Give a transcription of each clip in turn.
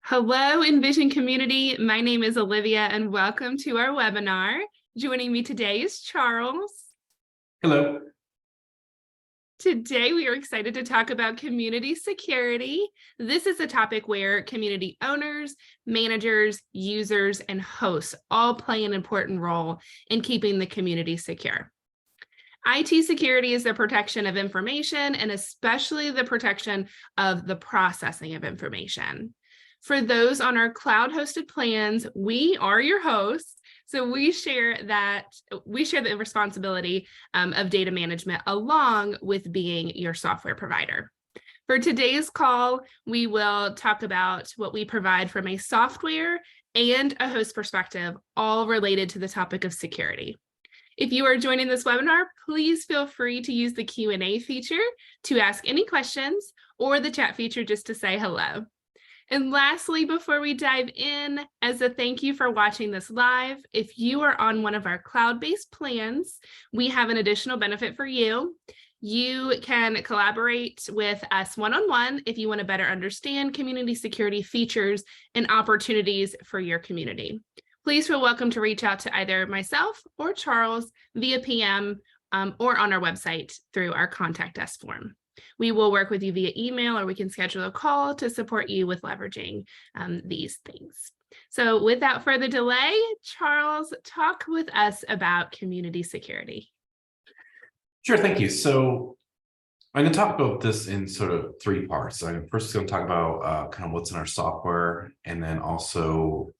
Hello, Envision community. My name is Olivia and welcome to our webinar. Joining me today is Charles. Hello. Today, we are excited to talk about community security. This is a topic where community owners, managers, users, and hosts all play an important role in keeping the community secure. IT security is the protection of information and especially the protection of the processing of information. For those on our cloud-hosted plans, we are your hosts, so we share the responsibility of data management along with being your software provider. For today's call, we will talk about what we provide from a software and a host perspective, all related to the topic of security. If you are joining this webinar, please feel free to use the Q&A feature to ask any questions or the chat feature just to say hello. And lastly, before we dive in, as a thank you for watching this live, if you are on one of our cloud-based plans, we have an additional benefit for you. You can collaborate with us one-on-one if you want to better understand community security features and opportunities for your community. Please feel welcome to reach out to either myself or Charles via PM or on our website through our contact us form. We will work with you via email or we can schedule a call to support you with leveraging these things. So without further delay, Charles, talk with us about community security. Sure, thank you. So I'm going to talk about this in sort of three parts. I'm first going to talk about kind of what's in our software, and then also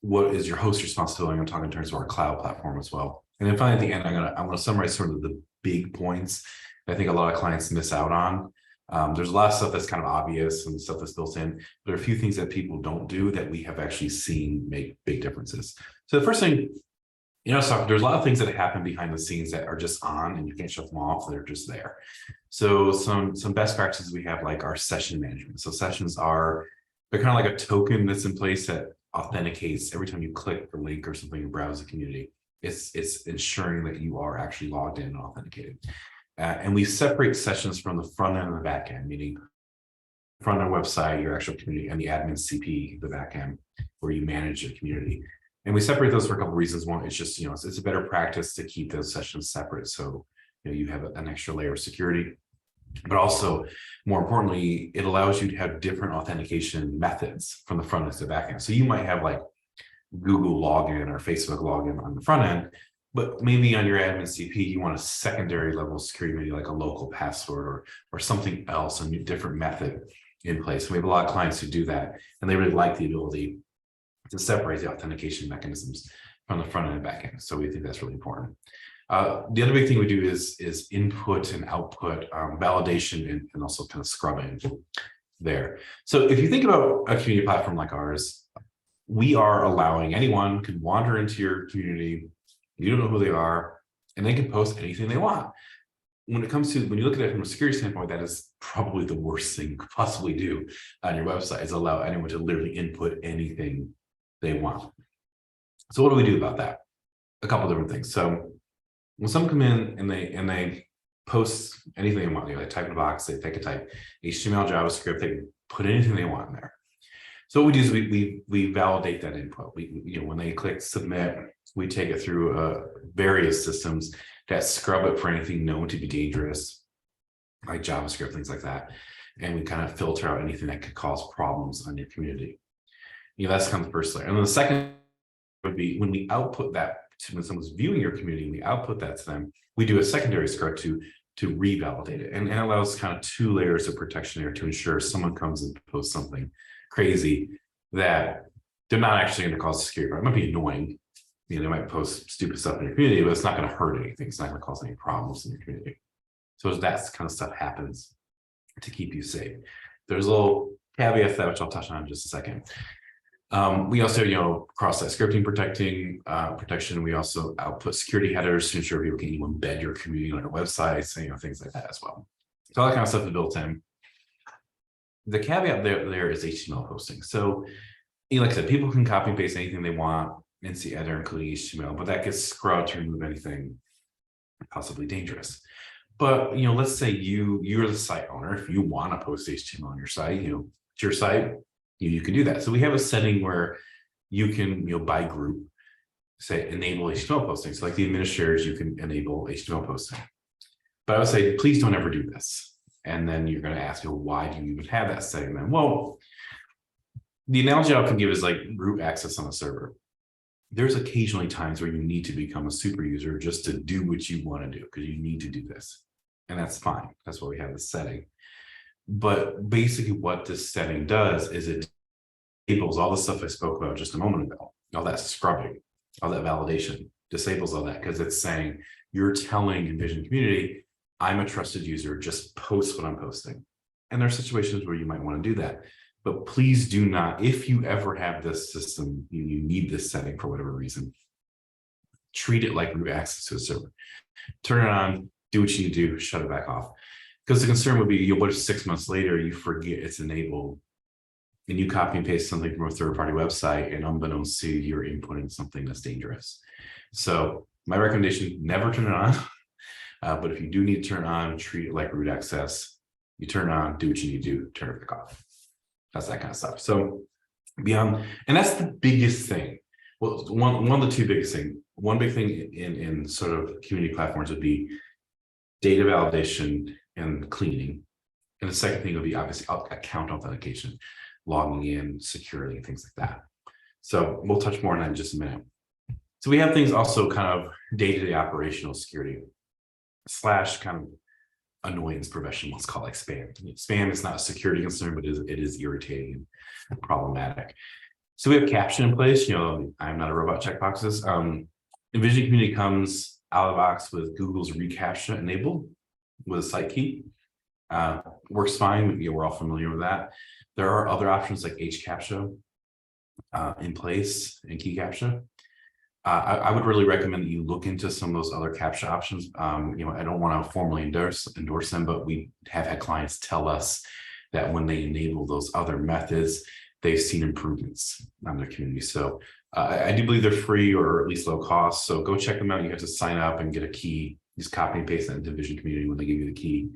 what is your host responsibility. I'm going to talk in terms of our cloud platform as well. And then finally, at the end, I'm going to summarize sort of the big points I think a lot of clients miss out on. There's a lot of stuff that's kind of obvious and stuff that's built in, but there are a few things that people don't do that we have actually seen make big differences. So the first thing, so there's a lot of things that happen behind the scenes that are just on and you can't shut them off. They're just there. So some best practices we have, like our session management. So sessions they're kind of like a token that's in place that authenticates every time you click a link or something and browse the community. It's ensuring that you are actually logged in and authenticated. And we separate sessions from the front end and the back end, meaning front end website, your actual community, and the admin CP, the back end, where you manage your community. And we separate those for a couple of reasons. One, it's just, it's a better practice to keep those sessions separate. So, you have an extra layer of security, but also more importantly, it allows you to have different authentication methods from the front end to the back end. So you might have like Google login or Facebook login on the front end, but maybe on your admin CP, you want a secondary level of security, maybe like a local password or something else, a new different method in place. We have a lot of clients who do that, and they really like the ability to separate the authentication mechanisms from the front end and back end. So we think that's really important. The other big thing we do is input and output validation and also kind of scrubbing there. So if you think about a community platform like ours, we are allowing anyone can wander into your community. You don't know who they are, and they can post anything they want. When you look at it from a security standpoint, that is probably the worst thing you could possibly do on your website, is allow anyone to literally input anything they want. So what do we do about that? A couple different things. So when someone come in and they post anything they want, they type in a box, they can type HTML, JavaScript, they can put anything they want in there. So what we do is we validate that input. When they click submit, we take it through various systems that scrub it for anything known to be dangerous, like JavaScript, things like that. And we kind of filter out anything that could cause problems on your community. That's kind of the first layer. And then the second would be when we output that when someone's viewing your community, we output that to them, we do a secondary scrub to revalidate it. And it allows kind of two layers of protection there to ensure someone comes and posts something crazy that they're not actually going to cause security problem. It might be annoying. They might post stupid stuff in your community, but it's not going to hurt anything. It's not going to cause any problems in your community. So that kind of stuff happens to keep you safe. There's a little caveat to that, which I'll touch on in just a second. We also, cross-site scripting protection. We also output security headers to ensure people can embed your community on their websites, things like that as well. So all that kind of stuff is built in. The caveat there is HTML hosting. So, like I said, people can copy and paste anything they want in the editor, including HTML, but that gets scrubbed to remove anything possibly dangerous. But let's say you're the site owner. If you want to post HTML on your site, it's your site. you can do that. So we have a setting where you can, by group, say enable HTML posting. So like the administrators, you can enable HTML posting. But I would say, please don't ever do this. And then you're going to ask, why do you even have that setting then? Well, the analogy I can give is like root access on a server. There's occasionally times where you need to become a super user just to do what you want to do because you need to do this. And that's fine. That's why we have this setting. But basically what this setting does is it enables all the stuff I spoke about just a moment ago, all that scrubbing, all that validation, disables all that because it's saying you're telling Envision community, I'm a trusted user, just post what I'm posting. And there are situations where you might want to do that. But please do not, if you ever have this system, you need this setting for whatever reason, treat it like root access to a server. Turn it on, do what you need to do, shut it back off. Because the concern would be, what if 6 months later you forget it's enabled and you copy and paste something from a third-party website and unbeknownst to you, you're inputting something that's dangerous. So my recommendation, never turn it on. But if you do need to turn it on, treat it like root access. You turn it on, do what you need to do, turn it back off. That's that kind of stuff. So beyond, and that's the biggest thing. Well, one of the two biggest things. One big thing in sort of community platforms would be data validation and cleaning. And the second thing would be obviously account authentication, logging in, security, and things like that. So we'll touch more on that in just a minute. So we have things also kind of day-to-day operational security / kind of annoyance prevention, let's call it like spam. Spam is not a security concern, but it is irritating and problematic. So we have caption in place. I'm not a robot checkboxes. Envision community comes out of the box with Google's reCAPTCHA enabled with a site key. Works fine. We're all familiar with that. There are other options like HCAPTCHA in place and key CAPTCHA. I would really recommend that you look into some of those other CAPTCHA options. I don't want to formally endorse them, but we have had clients tell us that when they enable those other methods, they've seen improvements on their community. So I do believe they're free or at least low cost. So go check them out. You have to sign up and get a key. Just copy and paste that into Envision community when they give you the key,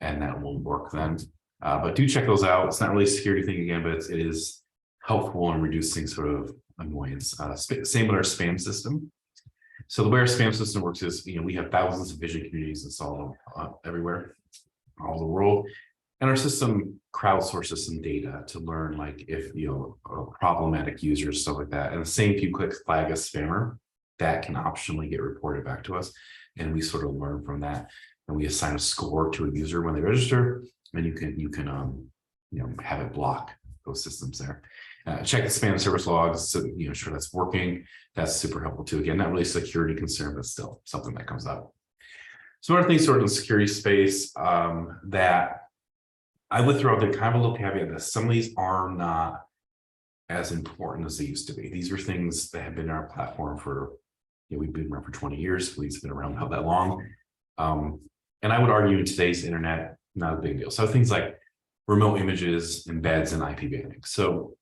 and that will work then. But do check those out. It's not really a security thing again, but it is helpful in reducing sort of annoyance. Same with our spam system. So the way our spam system works is, we have thousands of Envision communities installed everywhere, all over the world. And our system crowdsources some data to learn, like if, problematic users, stuff like that. And the same few clicks flag a spammer, that can optionally get reported back to us. And we sort of learn from that. And we assign a score to a user when they register. And you can have it block those systems there. Check the spam service logs, so sure that's working. That's super helpful too. Again, not really a security concern, but still something that comes up. Some other things sort of in the security space that I would throw out there, kind of a little caveat that some of these are not as important as they used to be. These are things that have been in our platform for, we've been around for 20 years. Police have been around not that long. And I would argue in today's internet, not a big deal. So things like remote images, embeds, and IP banning. So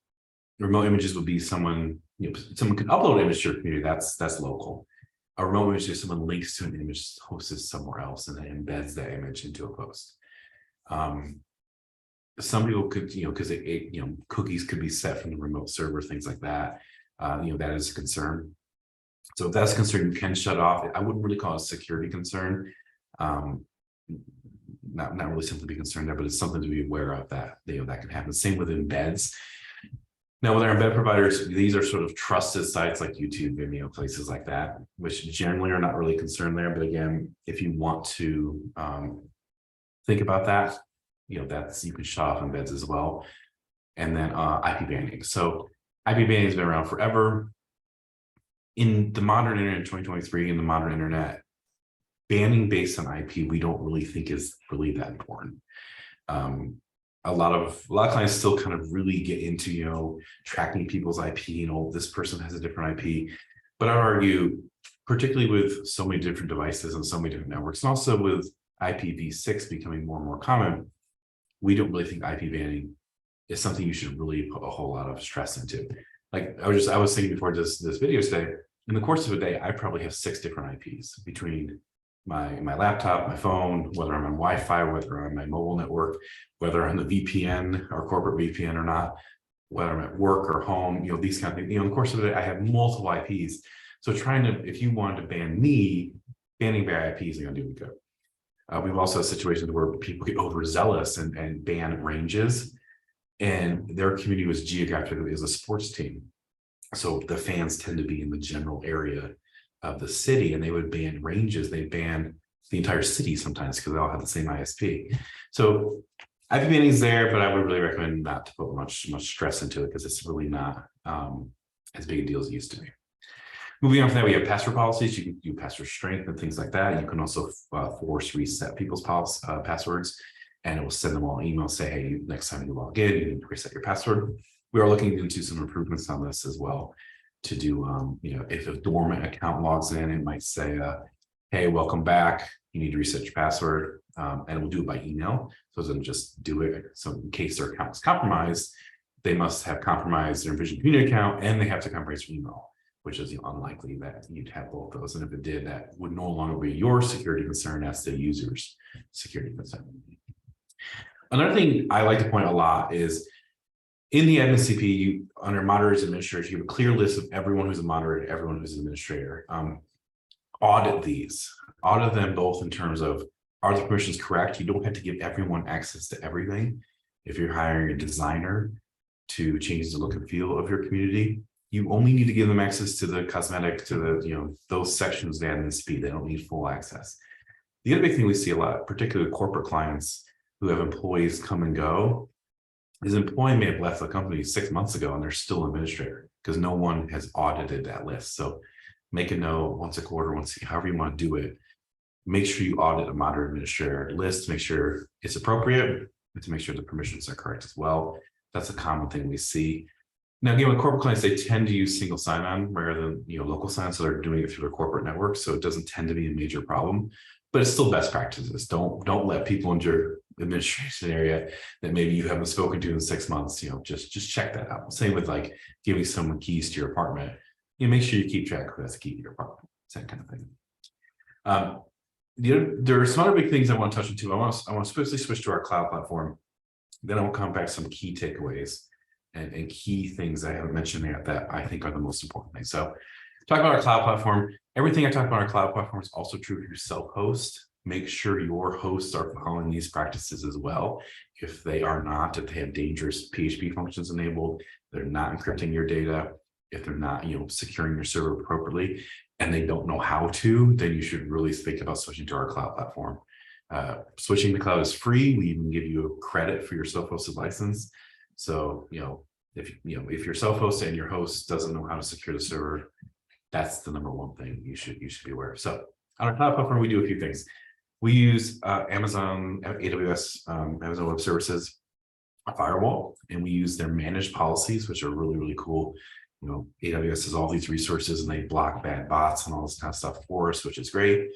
remote images would be someone can upload an image to your community. That's local. A remote image is someone links to an image hosted somewhere else and then embeds that image into a post. Some people could, because cookies could be set from the remote server, things like that. That is a concern. So if that's a concern, you can shut off. I wouldn't really call it a security concern. Not really something to be concerned there, but it's something to be aware of that that can happen. Same with embeds. Now, with our embed providers, these are sort of trusted sites like YouTube, Vimeo, places like that, which generally are not really concerned there. But again, if you want to think about that, that's, you can shut off embeds as well. And then IP banning. So IP banning has been around forever. In the modern internet, in 2023, in the modern internet, banning based on IP, we don't really think is really that important. A lot of clients still kind of really get into, tracking people's IP, this person has a different IP. But I would argue, particularly with so many different devices and so many different networks, and also with IPv6 becoming more and more common, we don't really think IP banning is something you should really put a whole lot of stress into. Like I was thinking before this video today, in the course of a day, I probably have 6 different IPs between my laptop, my phone, whether I'm on Wi-Fi, whether I'm on my mobile network, whether I'm on the VPN or corporate VPN or not. whether I'm at work or home, these kind of things. In the course of it, I have multiple IPs. So if you wanted to ban me, banning my IPs ain't gonna do me good. We've also had situations where people get overzealous and ban ranges, and their community was geographically as a sports team. So the fans tend to be in the general area of the city, and they would ban ranges. They ban the entire city sometimes because they all have the same ISP. So IP banning is there, but I would really recommend not to put much stress into it because it's really not as big a deal as it used to be. Moving on from that, we have password policies. You can do password strength and things like that. You can also force reset people's passwords, and it will send them all an email, say, hey, next time you log in, you need to reset your password. We are looking into some improvements on this as well to do, if a dormant account logs in, it might say, hey, welcome back. You need to reset your password, and we'll do it by email. So it doesn't just do it. So in case their account is compromised, they must have compromised their Envision community account, and they have to compromise their email, which is unlikely that you'd have both those. And if it did, that would no longer be your security concern, that's the user's security concern. Another thing I like to point out a lot is in the admin CP, under moderators and administrators, you have a clear list of everyone who's a moderator, everyone who's an administrator. Audit these, audit them both in terms of, are the permissions correct? You don't have to give everyone access to everything. If you're hiring a designer to change the look and feel of your community, you only need to give them access to the cosmetic, to the, those sections of admin CP. They don't need full access. The other big thing we see a lot, particularly corporate clients who have employees come and go, is an employee may have left the company 6 months ago and they're still an administrator because no one has audited that list. So make a note once a quarter, however you want to do it. Make sure you audit a moderator administrator list, make sure it's appropriate, and to make sure the permissions are correct as well. That's a common thing we see. Now, again, with corporate clients, they tend to use single sign-on rather than local sign, so they're doing it through their corporate network, so it doesn't tend to be a major problem. But it's still best practices. Don't let people in your administration area that maybe you haven't spoken to in 6 months. Just check that out. Same with like giving someone keys to your apartment. Make sure you keep track of who has a key to your apartment. It's that kind of thing. There are some other big things I want to touch into. I want to specifically switch to our cloud platform. Then I will come back to some key takeaways and key things I haven't mentioned yet that I think are the most important things. So talk about our cloud platform. Everything I talk about our cloud platform is also true if you self-host. Make sure your hosts are following these practices as well. If they are not, if they have dangerous PHP functions enabled, they're not encrypting your data, if they're not, securing your server appropriately, and they don't know how to, then you should really think about switching to our cloud platform. Switching to cloud is free. We even give you a credit for your self-hosted license. So, if you're self-hosted and your host doesn't know how to secure the server, that's the number one thing you should be aware of. So on our cloud platform, we do a few things. We use Amazon, AWS, Amazon Web Services, a firewall, and we use their managed policies, which are really, really cool. AWS has all these resources and they block bad bots and all this kind of stuff for us, which is great.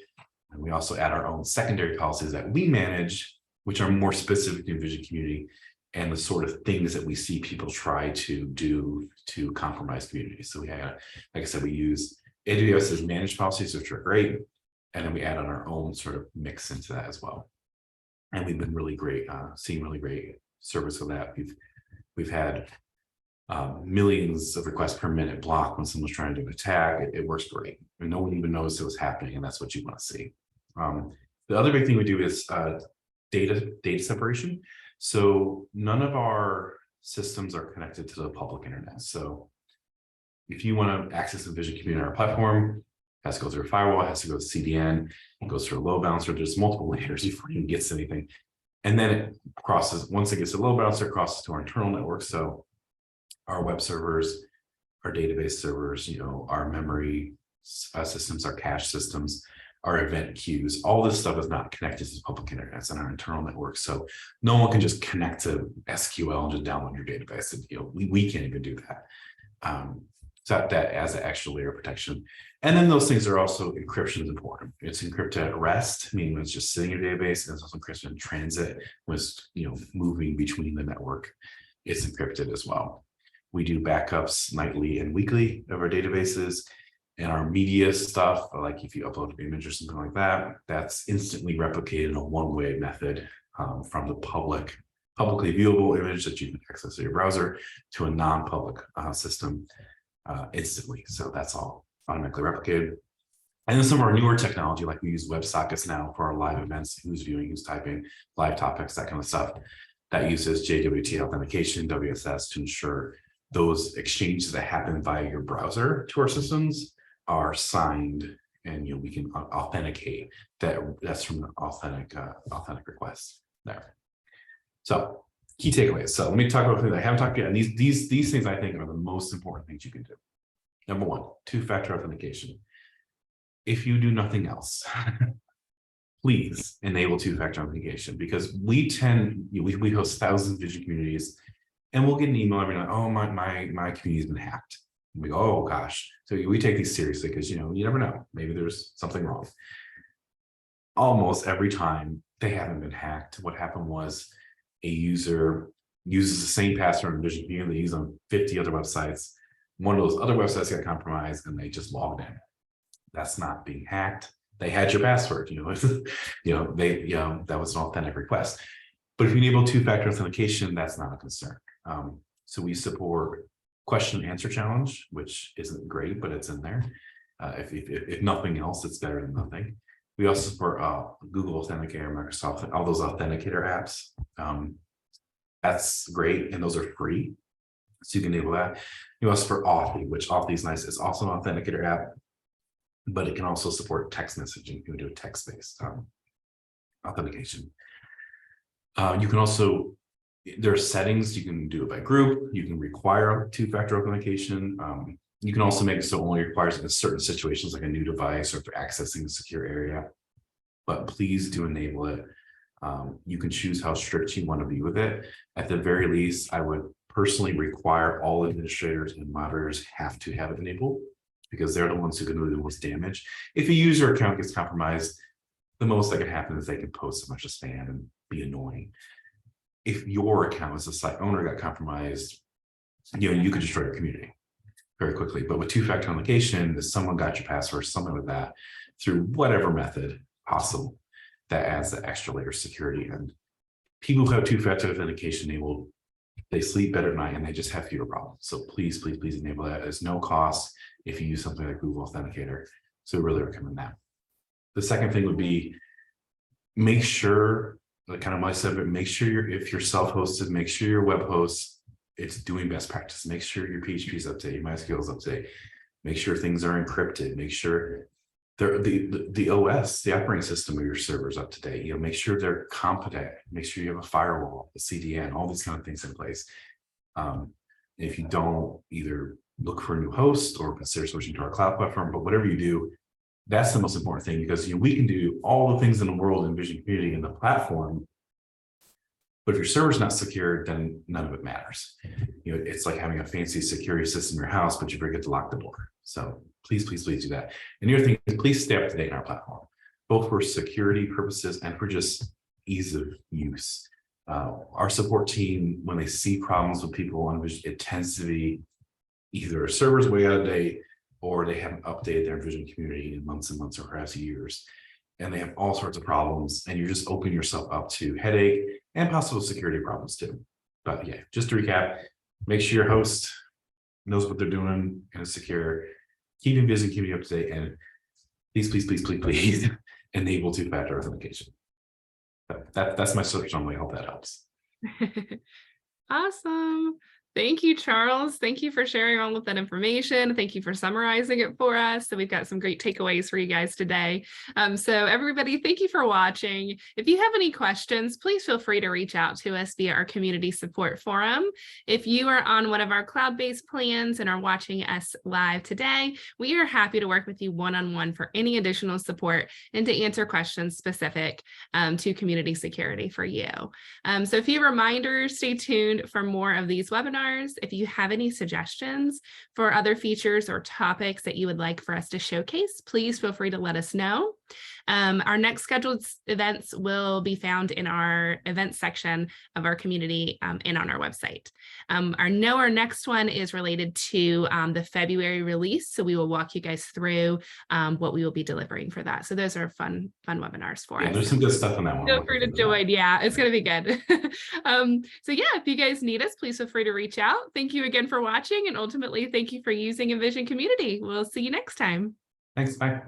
And we also add our own secondary policies that we manage, which are more specific to Envision community and the sort of things that we see people try to do to compromise communities. So we have, like I said, we use AWS's managed policies, which are great. And then we add on our own sort of mix into that as well. And we've been really great, seeing really great service with that. We've had millions of requests per minute blocked when someone's trying to do an attack. It works great. And no one even knows it was happening, and that's what you want to see. The other big thing we do is data separation. So none of our systems are connected to the public internet. So if you want to access the Envision community on our platform, it has to go through a firewall, it has to go to CDN, it goes through a load balancer. There's multiple layers before it even gets to anything. And then it crosses, once it gets to the load balancer, it crosses to our internal network. So our web servers, our database servers, our memory systems, our cache systems, our event queues, all this stuff is not connected to the public internet. It's on our internal network. So no one can just connect to SQL and just download your database. And, we can't even do that. So that adds an extra layer of protection. And then those things are also, encryption is important. It's encrypted at rest, meaning it's just sitting in your database, and it's also encrypted in transit, was moving between the network. It's encrypted as well. We do backups nightly and weekly of our databases, and our media stuff, like if you upload an image or something like that, that's instantly replicated in a one-way method from the public publicly viewable image that you can access to your browser to a non-public system instantly. So that's all automatically replicated. And then some of our newer technology, like we use WebSockets now for our live events, who's viewing, who's typing, live topics, that kind of stuff. That uses JWT authentication, WSS, to ensure those exchanges that happen via your browser to our systems are signed, and we can authenticate that that's from an authentic request there. So key takeaways. So let me talk about things I haven't talked yet. And these things I think are the most important things you can do. Number one, two-factor authentication. If you do nothing else, please enable two-factor authentication, because we host thousands of vision communities, and we'll get an email every night. Oh, my community's been hacked. And we go, oh gosh. So we take these seriously because you never know. Maybe there's something wrong. Almost every time they haven't been hacked. What happened was a user uses the same password in Vision Community they use on 50 other websites. One of those other websites got compromised and they just logged in. That's not being hacked. They had your password, that was an authentic request. But if you enable two-factor authentication, that's not a concern. So we support question and answer challenge, which isn't great, but it's in there. If nothing else, it's better than nothing. We also support Google Authenticator, Microsoft, all those authenticator apps. That's great, and those are free, so you can enable that. You also support Authy, which Authy is nice. It's also an authenticator app, but it can also support text messaging. You can do a text-based authentication. You can also, there are settings, you can do it by group, you can require two-factor authentication. You can also make it so it only requires in certain situations, like a new device or if they're accessing a secure area, but please do enable it. You can choose how strict you want to be with it. At the very least, I would personally require all administrators and moderators have to have it enabled, because they're the ones who can do the most damage. If a user account gets compromised, the most that can happen is they can post a bunch of spam and be annoying. If your account as a site owner got compromised, you could destroy your community very quickly. But with two-factor authentication, if someone got your password, something like that, through whatever method possible, that adds the extra layer of security. And people who have two-factor authentication enabled, they sleep better at night and they just have fewer problems. So please, please, please enable that. There's no cost if you use something like Google Authenticator. So we really recommend that. The second thing would be, make sure, like kind of my subject, make sure if you're self-hosted, make sure your web host is doing best practice. Make sure your PHP is up to date, MySQL is up to date. Make sure things are encrypted. Make sure the OS, the operating system of your server is up to date. Make sure they're competent. Make sure you have a firewall, a CDN, all these kind of things in place. If you don't, either look for a new host or consider switching to our cloud platform. But whatever you do, that's the most important thing, because we can do all the things in the world in Vision Community in the platform, but if your server's not secure, then none of it matters. It's like having a fancy security system in your house, but you forget to lock the door. So please, please, please do that. And the other thing is, please stay up to date in our platform, both for security purposes and for just ease of use. Our support team, when they see problems with people on Vision, it tends to be either a server's way out of date, or they haven't updated their Vision Community in months and months or perhaps years, and they have all sorts of problems, and you're just opening yourself up to headache and possible security problems too. But yeah, just to recap, make sure your host knows what they're doing and is secure, keeping Vision Community up to date, and please, please, please, please, please enable two-factor authentication. That's my search on. I hope that helps. Awesome. Thank you, Charles. Thank you for sharing all of that information. Thank you for summarizing it for us. So we've got some great takeaways for you guys today. So everybody, thank you for watching. If you have any questions, please feel free to reach out to us via our community support forum. If you are on one of our cloud-based plans and are watching us live today, we are happy to work with you one-on-one for any additional support and to answer questions specific to community security for you. So a few reminders, stay tuned for more of these webinars. If you have any suggestions for other features or topics that you would like for us to showcase, please feel free to let us know. Our next scheduled events will be found in our events section of our community and on our website. Our next one is related to the February release, so we will walk you guys through what we will be delivering for that. So those are fun webinars for us. There's some good stuff in that one. Feel free to join. Yeah, it's going to be good. So yeah, if you guys need us, please feel free to reach out. Thank you again for watching, and ultimately, thank you for using Envision Community. We'll see you next time. Thanks, bye.